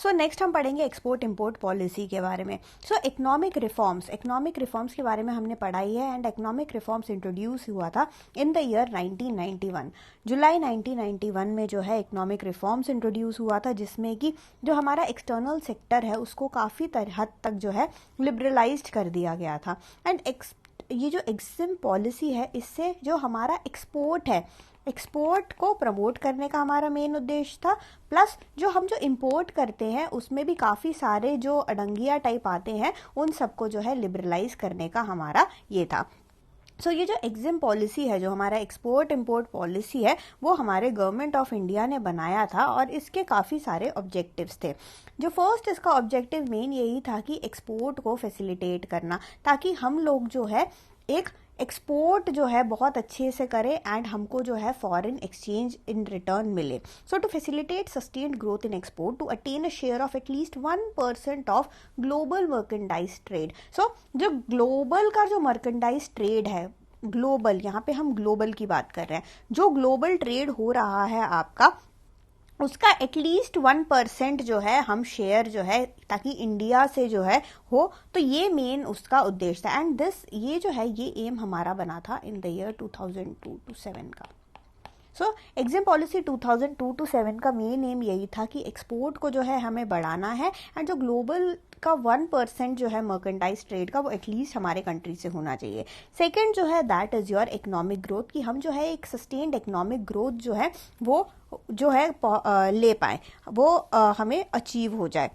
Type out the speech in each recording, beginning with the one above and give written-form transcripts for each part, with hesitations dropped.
So next हम पढ़ेंगे export import policy के बारे में। सो इकोनॉमिक रिफॉर्म्स के बारे में हमने पढ़ाई है एंड इकोनॉमिक रिफॉर्म्स इंट्रोड्यूस हुआ था इन द ईयर 1991। जुलाई 1991 में जो है इकोनॉमिक रिफॉर्म्स इंट्रोड्यूस हुआ था, जिसमें कि जो हमारा एक्सटर्नल सेक्टर है उसको काफ़ी हद तक जो है लिबरलाइज्ड कर दिया गया था। एंड ये जो एग्जिम पॉलिसी है, इससे जो हमारा एक्सपोर्ट है, एक्सपोर्ट को प्रमोट करने का हमारा मेन उद्देश्य था। प्लस जो हम जो इंपोर्ट करते हैं उसमें भी काफ़ी सारे जो अडंगिया टाइप आते हैं उन सबको जो है लिबरलाइज करने का हमारा ये था। सो ये जो एग्जिम पॉलिसी है, जो हमारा एक्सपोर्ट इंपोर्ट पॉलिसी है, वो हमारे गवर्नमेंट ऑफ इंडिया ने बनाया था और इसके काफ़ी सारे ऑब्जेक्टिव्स थे। जो फर्स्ट इसका ऑब्जेक्टिव मेन यही था कि एक्सपोर्ट को फैसिलिटेट करना, ताकि हम लोग जो है एक एक्सपोर्ट जो है बहुत अच्छे से करें एंड हमको जो है फॉरेन एक्सचेंज इन रिटर्न मिले। So to facilitate sustained growth in export to attain a share of at least 1% of global merchandise trade. So जो ग्लोबल का जो मर्केंडाइज ट्रेड है, ग्लोबल, यहाँ पे हम ग्लोबल की बात कर रहे हैं, जो ग्लोबल ट्रेड हो रहा है आपका, उसका एटलीस्ट 1% जो है हम शेयर जो है, ताकि इंडिया से जो है हो, तो ये मेन उसका उद्देश्य था। एंड ये जो है ये एम हमारा बना था इन द ईयर 2002-7 का। सो एग्जिम पॉलिसी 2002-7 का मेन एम यही था कि एक्सपोर्ट को जो है हमें बढ़ाना है एंड जो ग्लोबल का 1% जो है मर्केंडाइज ट्रेड का, वो एटलीस्ट हमारे कंट्री से होना चाहिए। सेकेंड जो है that is your economic growth, कि हम जो है एक सस्टेन्ड इकोनॉमिक ग्रोथ जो है वो जो है ले पाए, वो हमें अचीव हो जाए।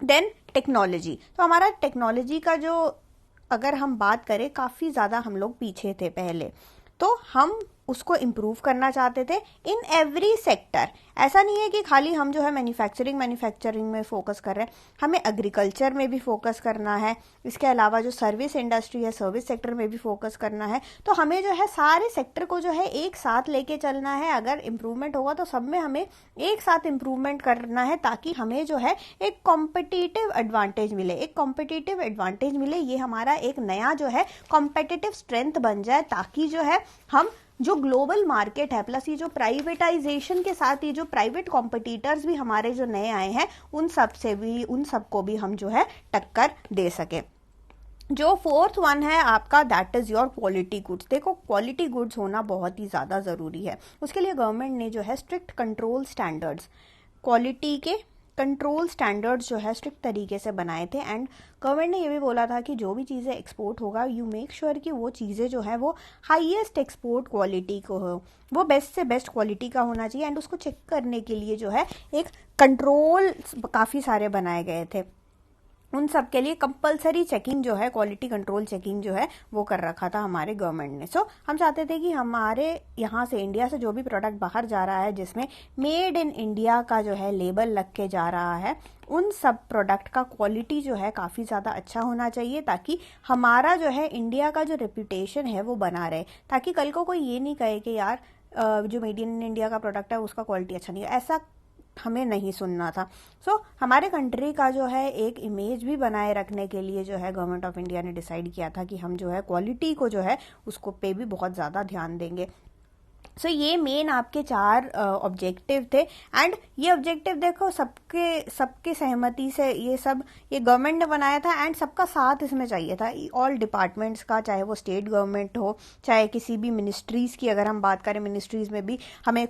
देन टेक्नोलॉजी, तो हमारा टेक्नोलॉजी का जो अगर हम बात करें, काफ़ी ज़्यादा हम लोग पीछे थे पहले, तो हम उसको इम्प्रूव करना चाहते थे इन एवरी सेक्टर। ऐसा नहीं है कि खाली हम जो है मैन्युफैक्चरिंग में फोकस कर रहे हैं, हमें एग्रीकल्चर में भी फोकस करना है। इसके अलावा जो सर्विस इंडस्ट्री है, सर्विस सेक्टर में भी फोकस करना है। तो हमें जो है सारे सेक्टर को जो है एक साथ लेके चलना है। अगर इम्प्रूवमेंट होगा तो सब में हमें एक साथ इम्प्रूवमेंट करना है, ताकि हमें जो है एक कॉम्पिटिटिव एडवांटेज मिले। ये हमारा एक नया जो है कॉम्पिटिटिव स्ट्रेंथ बन जाए, ताकि जो है हम जो ग्लोबल मार्केट है, प्लस ये जो प्राइवेटाइजेशन के साथ ये जो प्राइवेट कॉम्पिटिटर्स भी हमारे जो नए आए हैं, उन सबको भी हम जो है टक्कर दे सके। जो फोर्थ वन है आपका, that is your quality goods. देखो, क्वालिटी गुड्स होना बहुत ही ज़्यादा ज़रूरी है। उसके लिए गवर्नमेंट ने जो है स्ट्रिक्ट कंट्रोल स्टैंडर्ड्स, क्वालिटी के कंट्रोल स्टैंडर्ड्स जो है स्ट्रिक्ट तरीके से बनाए थे। एंड गवर्नमेंट ने ये भी बोला था कि जो भी चीज़ें एक्सपोर्ट होगा, यू मेक श्योर कि वो चीज़ें जो है वो हाईएस्ट एक्सपोर्ट क्वालिटी को हो, वो बेस्ट से बेस्ट क्वालिटी का होना चाहिए। एंड उसको चेक करने के लिए जो है एक कंट्रोल काफ़ी सारे बनाए गए थे। उन सब के लिए कंपलसरी चेकिंग जो है, क्वालिटी कंट्रोल चेकिंग जो है वो कर रखा था हमारे गवर्नमेंट ने। सो हम चाहते थे कि हमारे यहाँ से, इंडिया से जो भी प्रोडक्ट बाहर जा रहा है जिसमें मेड इन इंडिया का जो है लेबल लग के जा रहा है, उन सब प्रोडक्ट का क्वालिटी जो है काफ़ी ज़्यादा अच्छा होना चाहिए, ताकि हमारा जो है इंडिया का जो रेपुटेशन है वो बना रहे, ताकि कल को कोई ये नहीं कहे कि यार जो मेड इन इंडिया का प्रोडक्ट है उसका क्वालिटी अच्छा नहीं है। ऐसा हमें नहीं सुनना था। सो हमारे कंट्री का जो है एक इमेज भी बनाए रखने के लिए जो है गवर्नमेंट ऑफ इंडिया ने डिसाइड किया था कि हम जो है क्वालिटी को जो है उसको पे भी बहुत ज़्यादा ध्यान देंगे। सो ये मेन आपके 4 ऑब्जेक्टिव थे। एंड ये ऑब्जेक्टिव देखो सबके सहमति से ये गवर्नमेंट ने बनाया था एंड सबका साथ इसमें चाहिए था, ऑल डिपार्टमेंट्स का, चाहे वो स्टेट गवर्नमेंट हो, चाहे किसी भी मिनिस्ट्रीज़ की अगर हम बात करें, मिनिस्ट्रीज़ में भी हमें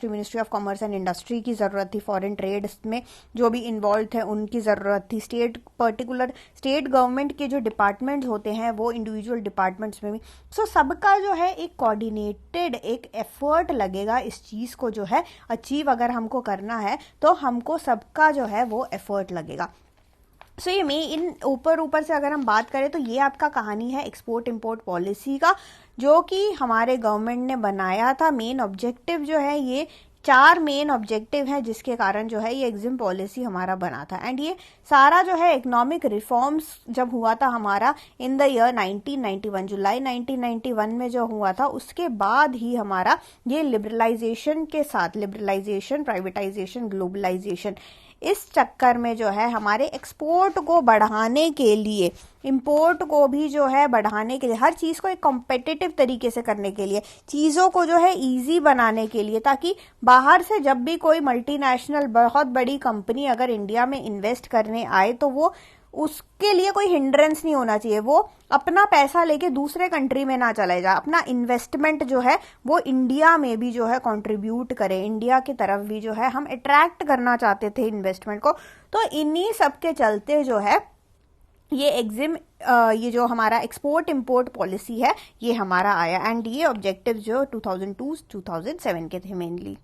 ministry of commerce and industry की ज़रूरत थी, फॉरेन ट्रेड में जो भी इन्वॉल्व थे उनकी ज़रूरत थी, स्टेट गवर्नमेंट के जो डिपार्टमेंट्स होते हैं वो इंडिविजुअल डिपार्टमेंट्स में भी। सो सबका जो है एक कोऑर्डिनेटेड एक एफर्ट लगेगा इस चीज़ को जो है अचीव अगर हमको करना है, तो हमको सबका जो है वो एफर्ट लगेगा। सो ये इन ऊपर से अगर हम बात करें तो ये आपका कहानी है एक्सपोर्ट इंपोर्ट पॉलिसी का, जो कि हमारे गवर्नमेंट ने बनाया था। मेन ऑब्जेक्टिव जो है, ये 4 मेन ऑब्जेक्टिव हैं जिसके कारण जो है ये एग्जिम पॉलिसी हमारा बना था। एंड ये सारा जो है इकोनॉमिक रिफॉर्म्स जब हुआ था हमारा इन द ईयर 1991, जुलाई 1991 में जो हुआ था, उसके बाद ही हमारा ये लिबरलाइजेशन के साथ, लिबरलाइजेशन, प्राइवेटाइजेशन, ग्लोबलाइजेशन, इस चक्कर में जो है हमारे एक्सपोर्ट को बढ़ाने के लिए, इंपोर्ट को भी जो है बढ़ाने के लिए, हर चीज को एक कॉम्पिटिटिव तरीके से करने के लिए, चीजों को जो है इजी बनाने के लिए, ताकि बाहर से जब भी कोई मल्टीनेशनल बहुत बड़ी कंपनी अगर इंडिया में इन्वेस्ट करने आए तो वो उसके लिए कोई हिंड्रेंस नहीं होना चाहिए, वो अपना पैसा लेके दूसरे कंट्री में ना चले जाए, अपना इन्वेस्टमेंट जो है वो इंडिया में भी जो है कंट्रीब्यूट करे, इंडिया की तरफ भी जो है हम अट्रैक्ट करना चाहते थे इन्वेस्टमेंट को। तो इन्हीं सब के चलते जो है ये जो हमारा एक्सपोर्ट इंपोर्ट पॉलिसी है ये हमारा आया, एंड ये ऑब्जेक्टिव जो 2002-2007 के थे मेनली।